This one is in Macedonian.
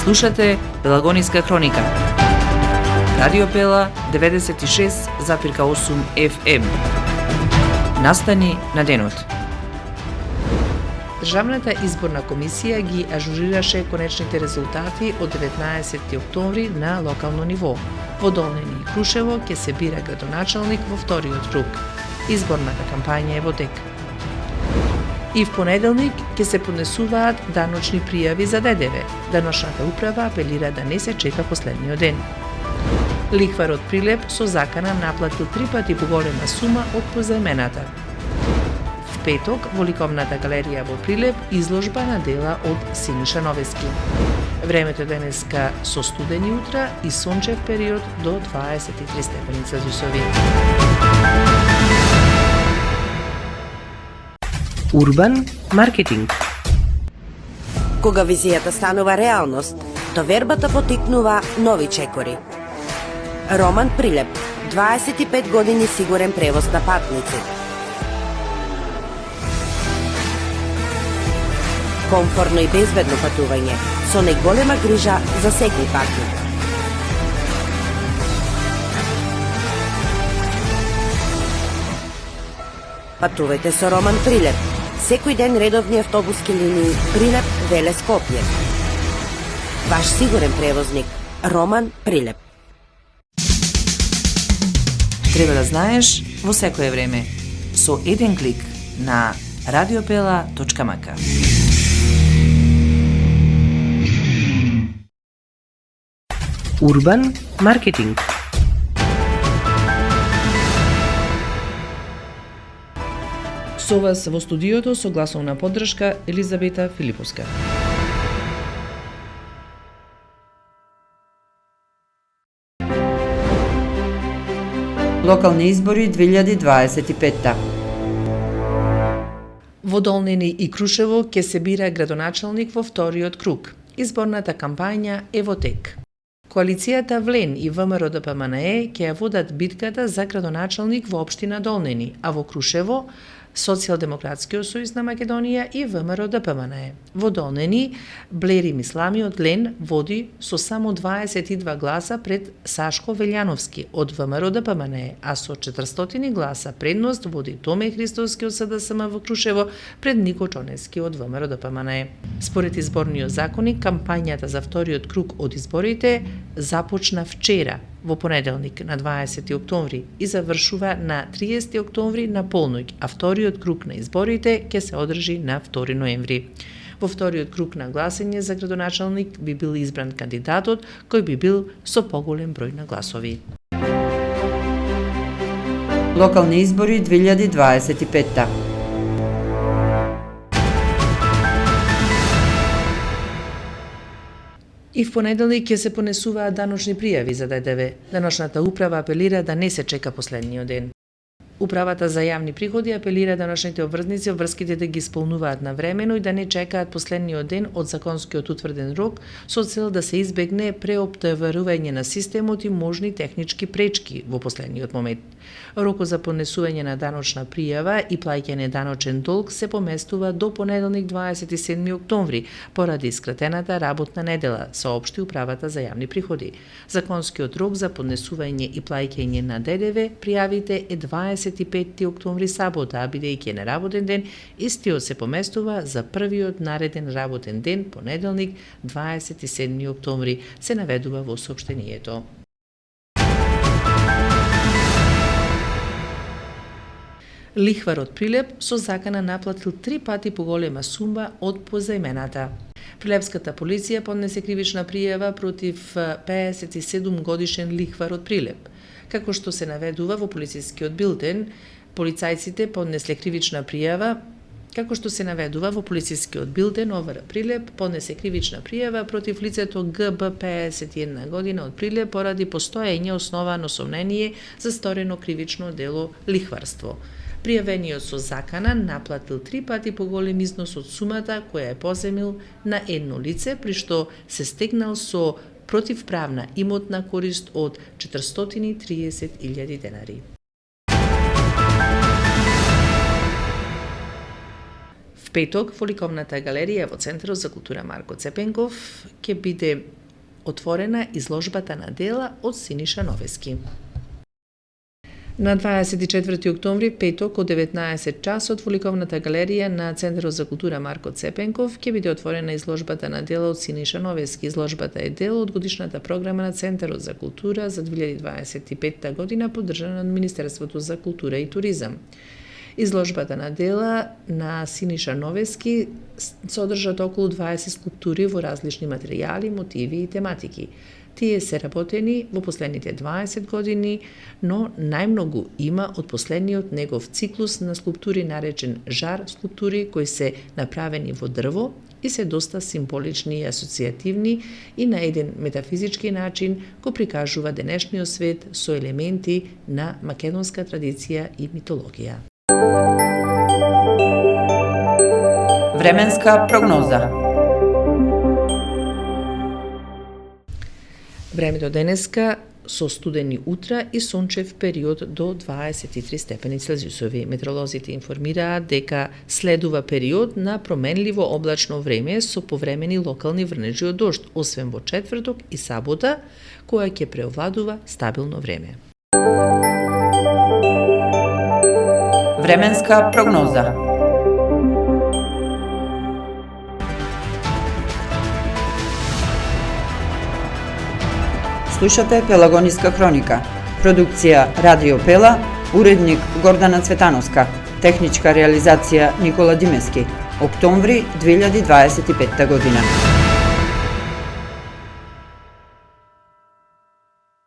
Слушате Пелагониска хроника. Радио Пела 96,8 FM. Настани на денот. Државната изборна комисија ги ажурираше конечните резултати од 19 октомври на локално ниво. Во Долнени и Крушево ќе се бира градоначалник во вториот круг. Изборната кампања е во тек. И в понеделник ќе се поднесуваат даночни пријави за ДДВ. Даночната управа апелира да не се чека последниот ден. Лихвар од Прилеп со закана наплатил 3 пати поголема сума од позајмената. В петок во ликовната галерија во Прилеп изложба на дела од Синиша Новески. Времето денеска со студени утра и сончев период до 23 степени Целзиусови. Урбан маркетинг. Кога визијата станува реалност, довербата потикнува нови чекори. Роман Прилеп, 25 години сигурен превоз на патници. Комфорно и безбедно патување, со најголема грижа за секој патник. Патувајте со Роман Прилеп. Секој ден редовни автобуски линии Прилеп, Велес, Скопје. Ваш сигурен превозник Роман Прилеп. Треба да знаеш во секое време со еден клик на radiopela.mk. Урбан маркетинг. Со вас во студиото со гласовна поддршка Елизабета Филиповска. Локални избори 2025. Во Долнени и Крушево ќе се бира градоначалник во вториот круг. Изборната кампања е во тек. Коалицијата Влен и ВМРО-ДПМНЕ ќе ја водат битката за градоначалник во општина Долнени, а во Крушево Социјалдемократскиот сојуз на Македонија и ВМРО-ДПМНЕ. Во Долнени Блери Мислами од Лен води со само 22 гласа пред Сашко Велјановски од ВМРО-ДПМНЕ, а со 400 гласа предност води Томе Христовски од СДСМ во Крушево пред Нико Чонески од ВМРО-ДПМНЕ. Според изборниот законник, кампањата за вториот круг од изборите започна вчера, во понеделник на 20 октомври и завршува на 30 октомври на полноќ, а вториот круг на изборите ќе се одржи на 2 ноември. Во вториот круг на гласање за градоначалник би бил избран кандидатот кој би бил со поголем број на гласови. Локални избори 2025. И в понеделник ќе се понесуваат даночни пријави за ДДВ. Даночната управа апелира да не се чека последниот ден. Управата за јавни приходи апелира даночните обврзници обврските да ги исполнуваат навремено и да не чекаат последниот ден од законскиот утврден рок со цел да се избегне преоптоварување на системот и можни технички пречки во последниот момент. Рокот за поднесување на даночна пријава и плаќање даночен долг се поместува до понеделник 27 октомври поради скратената работна недела, соопшти управата за јавни приходи. Законскиот рок за поднесување и плаќање на ДДВ пријавите е 25 октомври сабота, а бидејќи е неработен ден, истиот се поместува за првиот нареден работен ден, понеделник 27 октомври, се наведува во соопштението. Лихвар од Прилеп со закана наплатил 3 пати поголема сума од позајмената. Прилепската полиција поднесе кривична пријава против 57 годишен лихвар од Прилеп. Како што се наведува во полицискиот билтен, полицајците поднесле кривична пријава ОВР Прилеп поднесе кривична пријава против лицето ГБ 51 година од Прилеп поради постоење основано сомнение за сторено кривично дело лихварство. Пријавениот со закана наплатил 3 пати поголем износ од сумата која е поземил на едно лице, при што се стегнал со противправна имотна корист од 430.000 денари. петок во ликовната галерија во Центарот за култура Марко Цепенков ќе биде отворена изложбата на дела од Синиша Новески. На 24 октомври, петок од 19 часот во ликовната галерија на Центарот за култура Марко Цепенков ќе биде отворена изложбата на дела од Синиша Новески. Изложбата е дел од годишната програма на Центарот за култура за 2025 година, поддржана од Министерството за култура и туризам. Изложбата на дела на Синиша Новески содржат околу 20 скулптури во различни материјали, мотиви и тематики. Тие се работени во последните 20 години, но најмногу има од последниот негов циклус на скулптури наречен Жар скулптури, кои се направени во дрво и се доста символични и асоцијативни и на еден метафизички начин го прикажува денешниот свет со елементи на македонска традиција и митологија. Временска прогноза. Времето денеска со студени утра и сончев период до 23 степени Целзиусови. Метеоролозите информираат дека следува период на променливо облачно време со повремени локални врнежи од дожд, освен во четврток и сабота, која ќе преовладува стабилно време. Временска прогноза. Слушате Пелагониска хроника. Продукција Радио Пела, уредник Гордана Цветановска, техничка реализација Никола Димески. Октомври 2025 година.